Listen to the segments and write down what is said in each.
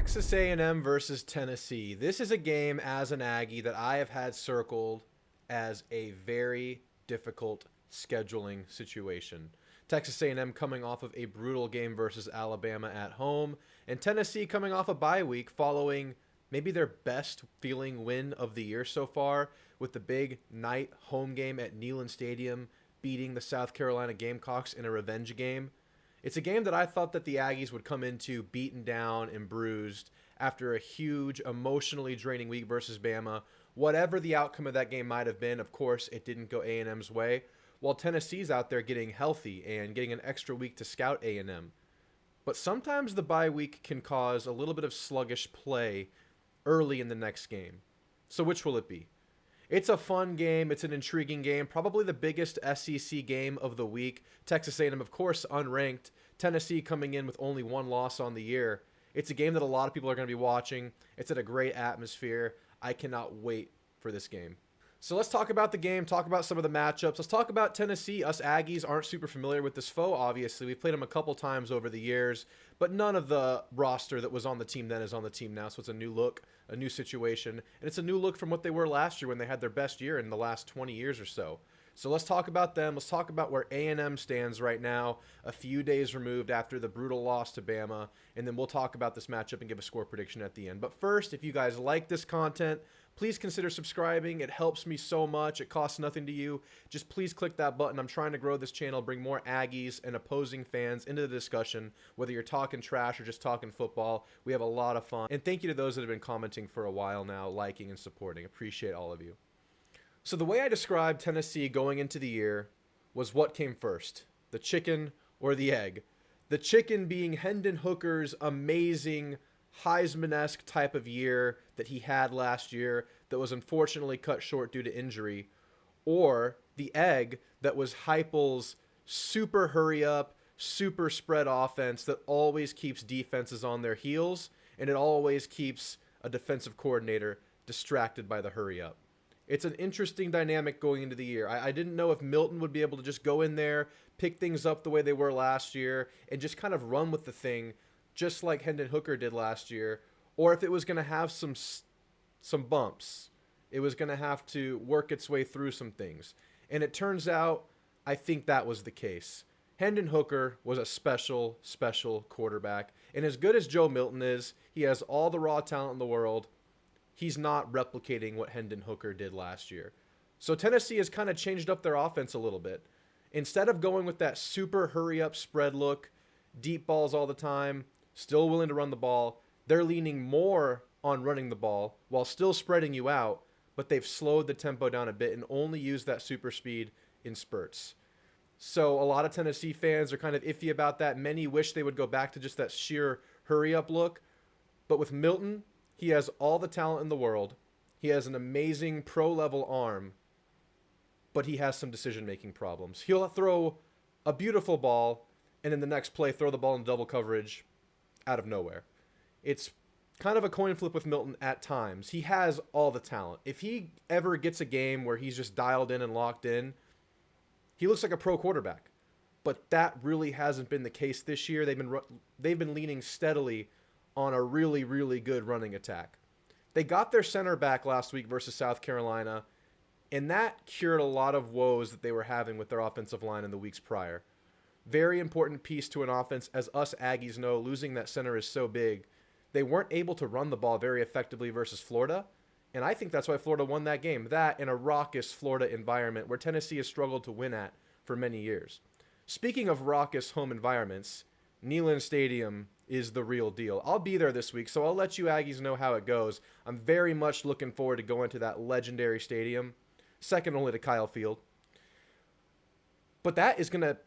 Texas A&M versus Tennessee. This is a game as an Aggie that I have had circled as a very difficult scheduling situation. Texas A&M coming off of a brutal game versus Alabama at home, and Tennessee coming off a bye week following maybe their best feeling win of the year so far with the big night home game at Neyland Stadium, beating the South Carolina Gamecocks in a revenge game. It's a game that I thought that the Aggies would come into beaten down and bruised after a huge, emotionally draining week versus Bama. Whatever the outcome of that game might have been, of course, it didn't go A&M's way, while Tennessee's out there getting healthy and getting an extra week to scout A&M. But sometimes the bye week can cause a little bit of sluggish play early in the next game. So which will it be? It's a fun game. It's an intriguing game. Probably the biggest SEC game of the week. Texas A&M, of course, unranked. Tennessee coming in with only one loss on the year. It's a game that a lot of people are going to be watching. It's at a great atmosphere. I cannot wait for this game. So let's talk about the game, talk about some of the matchups. Let's talk about Tennessee. Us Aggies aren't super familiar with this foe, obviously. We've played them a couple times over the years, but none of the roster that was on the team then is on the team now, so it's a new look, a new situation, and it's a new look from what they were last year when they had their best year in the last 20 years or so. So let's talk about them. Let's talk about where A&M stands right now, a few days removed after the brutal loss to Bama, and then we'll talk about this matchup and give a score prediction at the end. But first, if you guys like this content, please consider subscribing. It helps me so much. It costs nothing to you. Just please click that button. I'm trying to grow this channel, bring more Aggies and opposing fans into the discussion, whether you're talking trash or just talking football. We have a lot of fun. And thank you to those that have been commenting for a while now, liking and supporting. Appreciate all of you. So the way I described Tennessee going into the year was what came first, the chicken or the egg. The chicken being Hendon Hooker's amazing Heisman-esque type of year that he had last year that was unfortunately cut short due to injury, or the egg that was Heupel's super hurry-up, super spread offense that always keeps defenses on their heels, and it always keeps a defensive coordinator distracted by the hurry-up. It's an interesting dynamic going into the year. I didn't know if Milton would be able to just go in there, pick things up the way they were last year, and just kind of run with the thing, just like Hendon Hooker did last year, or if it was going to have some bumps. It was going to have to work its way through some things. And it turns out, I think that was the case. Hendon Hooker was a special, special quarterback. And as good as Joe Milton is, he has all the raw talent in the world. He's not replicating what Hendon Hooker did last year. So Tennessee has kind of changed up their offense a little bit. Instead of going with that super hurry-up spread look, deep balls all the time, still willing to run the ball, they're leaning more on running the ball while still spreading you out, but they've slowed the tempo down a bit and only used that super speed in spurts. So a lot of Tennessee fans are kind of iffy about that. Many wish they would go back to just that sheer hurry-up look. But with Milton, he has all the talent in the world. He has an amazing pro-level arm, but he has some decision-making problems. He'll throw a beautiful ball, and in the next play, throw the ball in double coverage out of nowhere. It's kind of a coin flip with Milton at times. He has all the talent. If he ever gets a game where he's just dialed in and locked in, he looks like a pro quarterback. But that really hasn't been the case this year. They've been leaning steadily on a really, really good running attack. They got their center back last week versus South Carolina, and that cured a lot of woes that they were having with their offensive line in the weeks prior. Very important piece to an offense. As us Aggies know, losing that center is so big. They weren't able to run the ball very effectively versus Florida, and I think that's why Florida won that game. That in a raucous Florida environment where Tennessee has struggled to win at for many years. Speaking of raucous home environments, Neyland Stadium is the real deal. I'll be there this week, so I'll let you Aggies know how it goes. I'm very much looking forward to going to that legendary stadium, second only to Kyle Field. But that is going to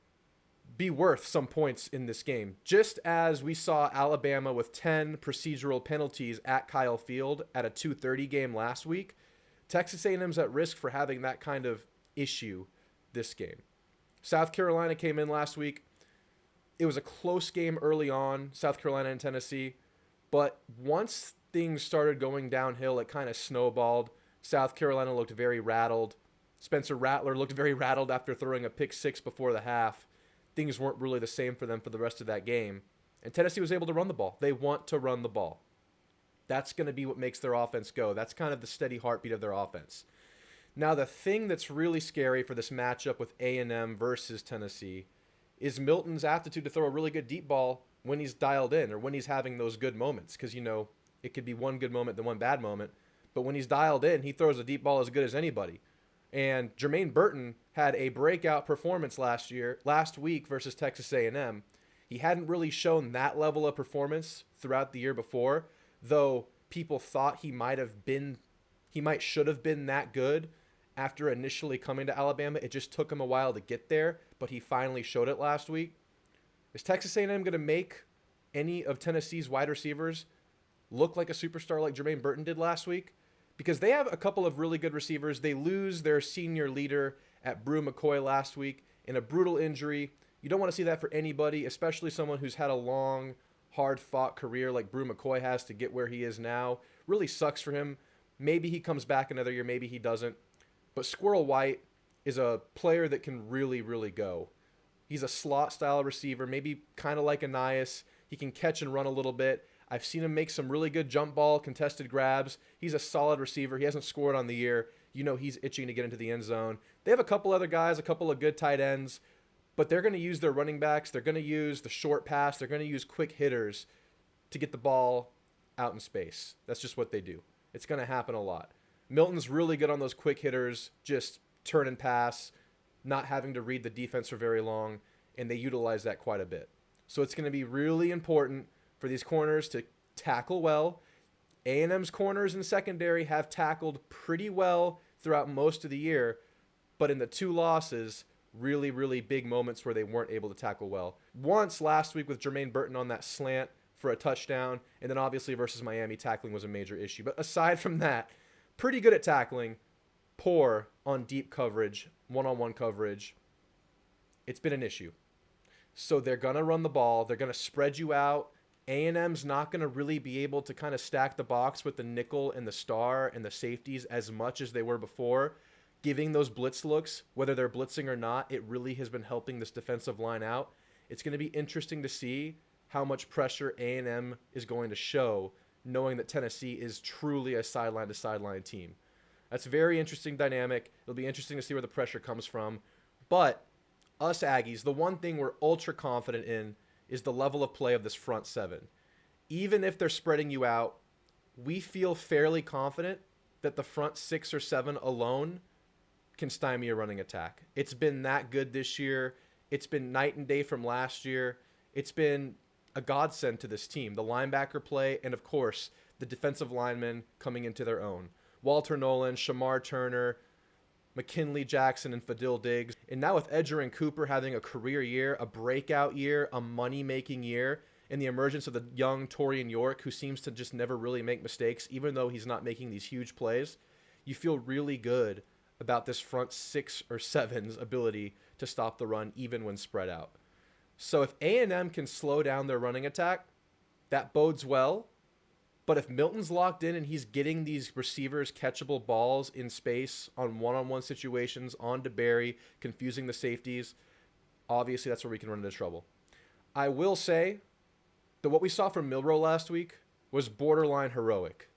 be worth some points in this game. Just as we saw Alabama with 10 procedural penalties at Kyle Field at a 2:30 game last week, Texas A&M's at risk for having that kind of issue this game. South Carolina came in last week. It was a close game early on, South Carolina and Tennessee, but once things started going downhill, it kind of snowballed. South Carolina looked very rattled. Spencer Rattler looked very rattled after throwing a pick six before the half. Things weren't really the same for them for the rest of that game. And Tennessee was able to run the ball. They want to run the ball. That's going to be what makes their offense go. That's kind of the steady heartbeat of their offense. Now, the thing that's really scary for this matchup with A&M versus Tennessee is Milton's aptitude to throw a really good deep ball when he's dialed in or when he's having those good moments. Because, it could be one good moment then one bad moment. But when he's dialed in, he throws a deep ball as good as anybody. And Jermaine Burton had a breakout performance last week versus Texas A&M. He hadn't really shown that level of performance throughout the year before, though people thought he might should have been that good after initially coming to Alabama. It just took him a while to get there, but he finally showed it last week. Is Texas A&M going to make any of Tennessee's wide receivers look like a superstar like Jermaine Burton did last week? Because they have a couple of really good receivers. They lose their senior leader at Brew McCoy last week in a brutal injury. You don't want to see that for anybody, especially someone who's had a long, hard-fought career like Brew McCoy has to get where he is now. Really sucks for him. Maybe he comes back another year, maybe he doesn't. But Squirrel White is a player that can really, really go. He's a slot-style receiver, maybe kind of like Anais. He can catch and run a little bit. I've seen him make some really good jump ball, contested grabs. He's a solid receiver. He hasn't scored on the year. He's itching to get into the end zone. They have a couple other guys, a couple of good tight ends, but they're going to use their running backs. They're going to use the short pass. They're going to use quick hitters to get the ball out in space. That's just what they do. It's going to happen a lot. Milton's really good on those quick hitters, just turn and pass, not having to read the defense for very long, and they utilize that quite a bit. So it's going to be really important for these corners to tackle well. A&M's corners and secondary have tackled pretty well throughout most of the year, but in the two losses, really, really big moments where they weren't able to tackle well. Once last week with Jermaine Burton on that slant for a touchdown, and then obviously versus Miami, tackling was a major issue. But aside from that, pretty good at tackling, poor on deep coverage, one-on-one coverage. It's been an issue. So they're going to run the ball. They're going to spread you out. A&M's not going to really be able to kind of stack the box with the nickel and the star and the safeties as much as they were before. Giving those blitz looks, whether they're blitzing or not, it really has been helping this defensive line out. It's going to be interesting to see how much pressure A&M is going to show, knowing that Tennessee is truly a sideline-to-sideline team. That's a very interesting dynamic. It'll be interesting to see where the pressure comes from. But us Aggies, the one thing we're ultra confident in is the level of play of this front seven. Even if they're spreading you out, we feel fairly confident that the front 6 or 7 alone can stymie a running attack. It's been that good this year. It's been night and day from last year. It's been a godsend to this team. The linebacker play, and of course, the defensive linemen coming into their own. Walter Nolan, Shamar Turner, McKinley Jackson, and Fadil Diggs. And now with Edger and Cooper having a career year, a breakout year, a money-making year, and the emergence of the young Torian York, who seems to just never really make mistakes, even though he's not making these huge plays, you feel really good about this front 6 or 7's ability to stop the run even when spread out. So if A&M can slow down their running attack, that bodes well. But if Milton's locked in and he's getting these receivers catchable balls in space on one-on-one situations, on DeBerry, confusing the safeties, obviously that's where we can run into trouble. I will say that what we saw from Milroe last week was borderline heroic.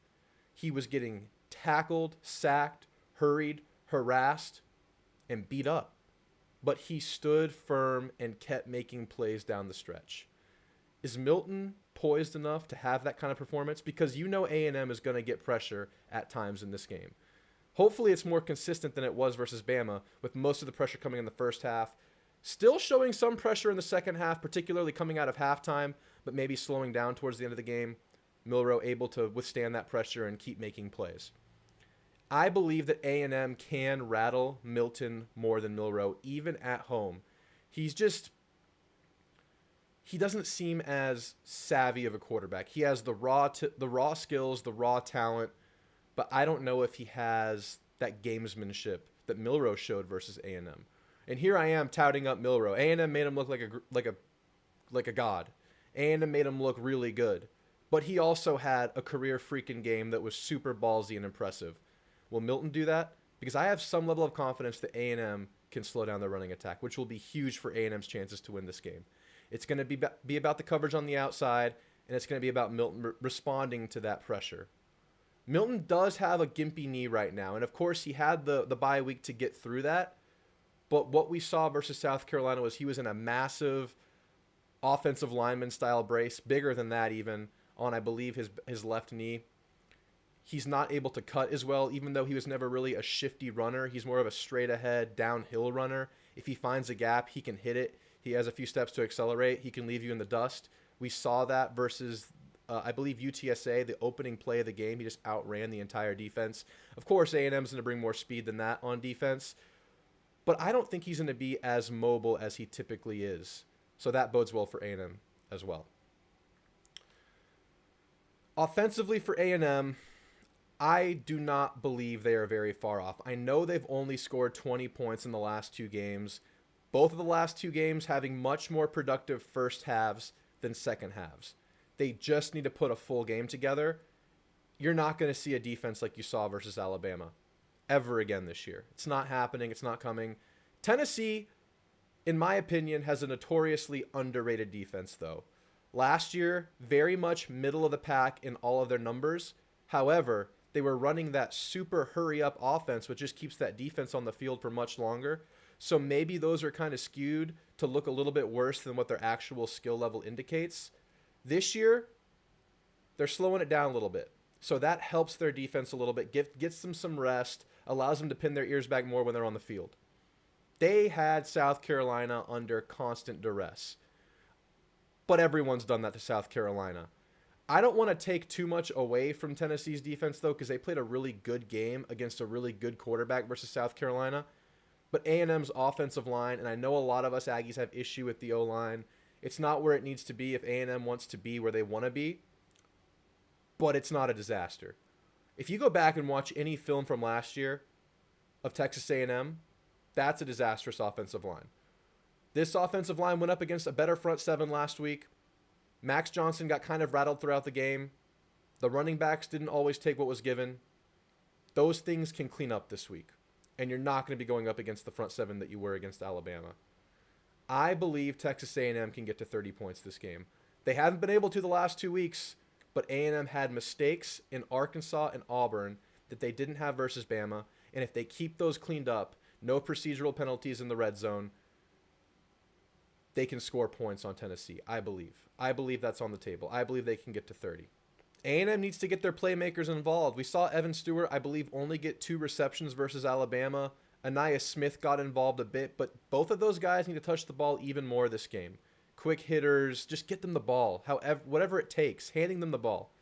He was getting tackled, sacked, hurried, harassed, and beat up. But he stood firm and kept making plays down the stretch. Is Milton poised enough to have that kind of performance? Because A&M is going to get pressure at times in this game. Hopefully it's more consistent than it was versus Bama, with most of the pressure coming in the first half. Still showing some pressure in the second half, particularly coming out of halftime, but maybe slowing down towards the end of the game. Milroe able to withstand that pressure and keep making plays. I believe that A&M can rattle Milton more than Milroe, even at home. He doesn't seem as savvy of a quarterback. He has the raw skills, the raw talent, but I don't know if he has that gamesmanship that Milroe showed versus A&M. And here I am touting up Milroe. A&M made him look like a god. A&M made him look really good. But he also had a career freaking game that was super ballsy and impressive. Will Milton do that? Because I have some level of confidence that A&M can slow down their running attack, which will be huge for A&M's chances to win this game. It's going to be about the coverage on the outside, and it's going to be about Milton responding to that pressure. Milton does have a gimpy knee right now, and of course he had the bye week to get through that, but what we saw versus South Carolina was he was in a massive offensive lineman style brace, bigger than that even, on I believe his left knee. He's not able to cut as well, even though he was never really a shifty runner. He's more of a straight ahead downhill runner. If he finds a gap, he can hit it. He has a few steps to accelerate. He can leave you in the dust. We saw that versus, I believe, UTSA, the opening play of the game. He just outran the entire defense. Of course, A&M's going to bring more speed than that on defense, but I don't think he's going to be as mobile as he typically is. So that bodes well for A&M as well. Offensively for A&M, I do not believe they are very far off. I know they've only scored 20 points in the last 2 games. Both of the last 2 games having much more productive first halves than second halves. They just need to put a full game together. You're not going to see a defense like you saw versus Alabama ever again this year. It's not happening. It's not coming. Tennessee, in my opinion, has a notoriously underrated defense, though. Last year, very much middle of the pack in all of their numbers. However, they were running that super hurry-up offense, which just keeps that defense on the field for much longer. So maybe those are kind of skewed to look a little bit worse than what their actual skill level indicates. This year, they're slowing it down a little bit. So that helps their defense a little bit, gets them some rest, allows them to pin their ears back more when they're on the field. They had South Carolina under constant duress. But everyone's done that to South Carolina. I don't want to take too much away from Tennessee's defense, though, because they played a really good game against a really good quarterback versus South Carolina. But A&M's offensive line, and I know a lot of us Aggies have issue with the O-line, it's not where it needs to be if A&M wants to be where they want to be, but it's not a disaster. If you go back and watch any film from last year of Texas A&M, that's a disastrous offensive line. This offensive line went up against a better front seven last week. Max Johnson got kind of rattled throughout the game. The running backs didn't always take what was given. Those things can clean up this week, and you're not going to be going up against the front seven that you were against Alabama. I believe Texas A&M can get to 30 points this game. They haven't been able to the last 2 weeks, but A&M had mistakes in Arkansas and Auburn that they didn't have versus Bama, and if they keep those cleaned up, no procedural penalties in the red zone, they can score points on Tennessee, I believe. I believe that's on the table. I believe they can get to 30. A&M needs to get their playmakers involved. We saw Evan Stewart, I believe, only get 2 receptions versus Alabama. Aniyah Smith got involved a bit, but both of those guys need to touch the ball even more this game. Quick hitters, just get them the ball, however, whatever it takes, handing them the ball.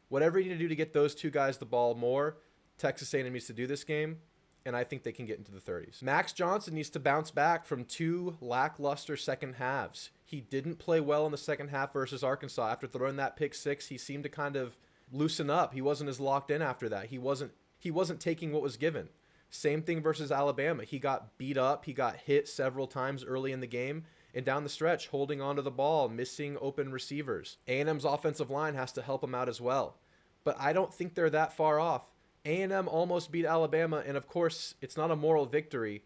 Whatever you need to do to get those 2 guys the ball more, Texas A&M needs to do this game, and I think they can get into the 30s. Max Johnson needs to bounce back from 2 lackluster second halves. He didn't play well in the second half versus Arkansas. After throwing that pick 6, he seemed to kind of loosen up. He wasn't as locked in after that. He wasn't taking what was given. Same thing versus Alabama. He got beat up. He got hit several times early in the game and down the stretch, holding onto the ball, missing open receivers. A&M's offensive line has to help him out as well. But I don't think they're that far off. A&M almost beat Alabama, and of course, it's not a moral victory,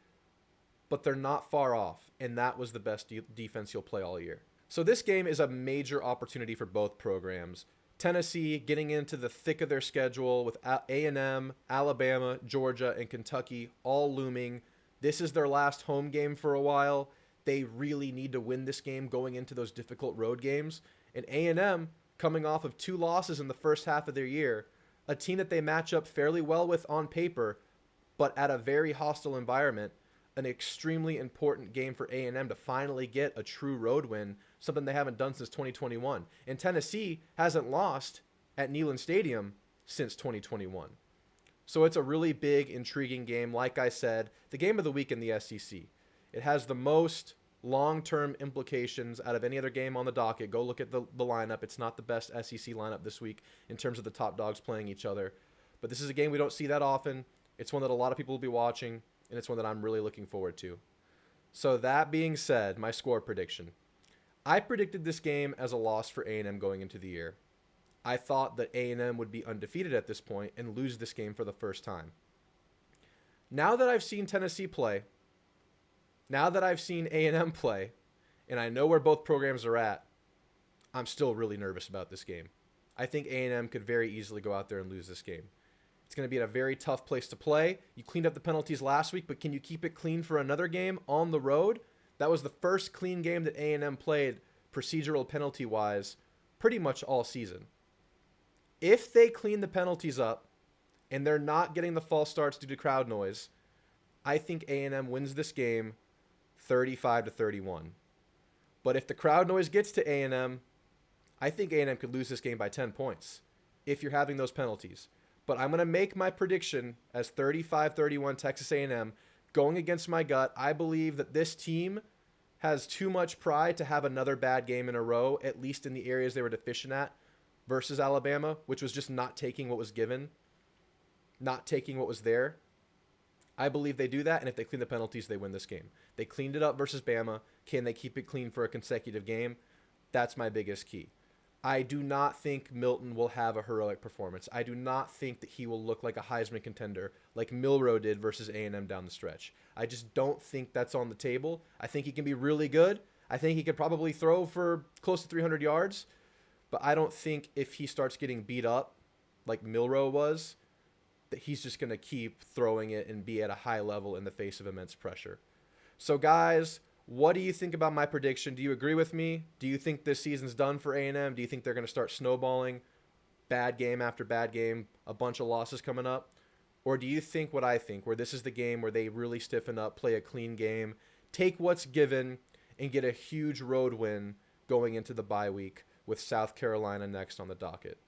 but they're not far off, and that was the best defense you'll play all year. So this game is a major opportunity for both programs. Tennessee getting into the thick of their schedule with A&M, Alabama, Georgia, and Kentucky all looming. This is their last home game for a while. They really need to win this game going into those difficult road games. And A&M, coming off of 2 losses in the first half of their year, a team that they match up fairly well with on paper, but at a very hostile environment, an extremely important game for A&M to finally get a true road win, something they haven't done since 2021. And Tennessee hasn't lost at Neyland Stadium since 2021. So it's a really big, intriguing game. Like I said, the game of the week in the SEC. It has the most long-term implications out of any other game on the docket. Go look at the lineup. It's not the best SEC lineup this week in terms of the top dogs playing each other. But this is a game we don't see that often. It's one that a lot of people will be watching, and it's one that I'm really looking forward to. So that being said, my score prediction. I predicted this game as a loss for A&M going into the year. I thought that A&M would be undefeated at this point and lose this game for the first time. Now that I've seen Tennessee play, now that I've seen A&M play, and I know where both programs are at, I'm still really nervous about this game. I think A&M could very easily go out there and lose this game. It's going to be at a very tough place to play. You cleaned up the penalties last week, but can you keep it clean for another game on the road? That was the first clean game that A&M played procedural penalty-wise pretty much all season. If they clean the penalties up and they're not getting the false starts due to crowd noise, I think A&M wins this game 35-31. But if the crowd noise gets to A&M, I think A&M could lose this game by 10 points if you're having those penalties. But I'm going to make my prediction as 35-31 Texas A&M. Going against my gut, I believe that this team has too much pride to have another bad game in a row, at least in the areas they were deficient at versus Alabama, which was just not taking what was given, not taking what was there. I believe they do that, and if they clean the penalties, they win this game. They cleaned it up versus Bama. Can they keep it clean for a consecutive game? That's my biggest key. I do not think Milton will have a heroic performance. I do not think that he will look like a Heisman contender like Milroe did versus A&M down the stretch. I just don't think that's on the table. I think he can be really good. I think he could probably throw for close to 300 yards. But I don't think if he starts getting beat up like Milroe was, that he's just going to keep throwing it and be at a high level in the face of immense pressure. So, guys, what do you think about my prediction? Do you agree with me? Do you think this season's done for A&M? Do you think they're going to start snowballing bad game after bad game, a bunch of losses coming up? Or do you think what I think, where this is the game where they really stiffen up, play a clean game, take what's given, and get a huge road win going into the bye week with South Carolina next on the docket?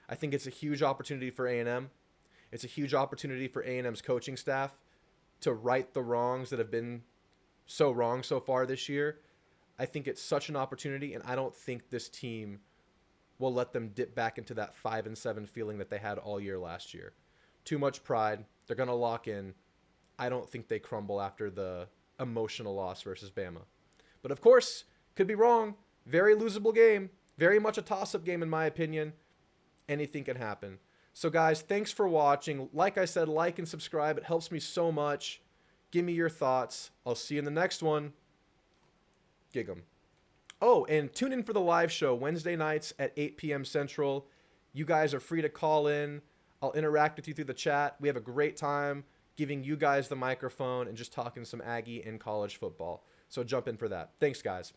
I think it's a huge opportunity for A&M. It's a huge opportunity for A&M's coaching staff to right the wrongs that have been so wrong so far this year. I think it's such an opportunity, and I don't think this team will let them dip back into that 5-7 feeling that they had all year last year. Too much pride. They're going to lock in. I don't think they crumble after the emotional loss versus Bama. But of course, could be wrong. Very losable game. Very much a toss-up game in my opinion. Anything can happen. So guys, thanks for watching. Like I said, like and subscribe. It helps me so much. Give me your thoughts. I'll see you in the next one. Gig 'em. Oh, and tune in for the live show Wednesday nights at 8 p.m. Central. You guys are free to call in. I'll interact with you through the chat. We have a great time giving you guys the microphone and just talking some Aggie and college football. So jump in for that. Thanks, guys.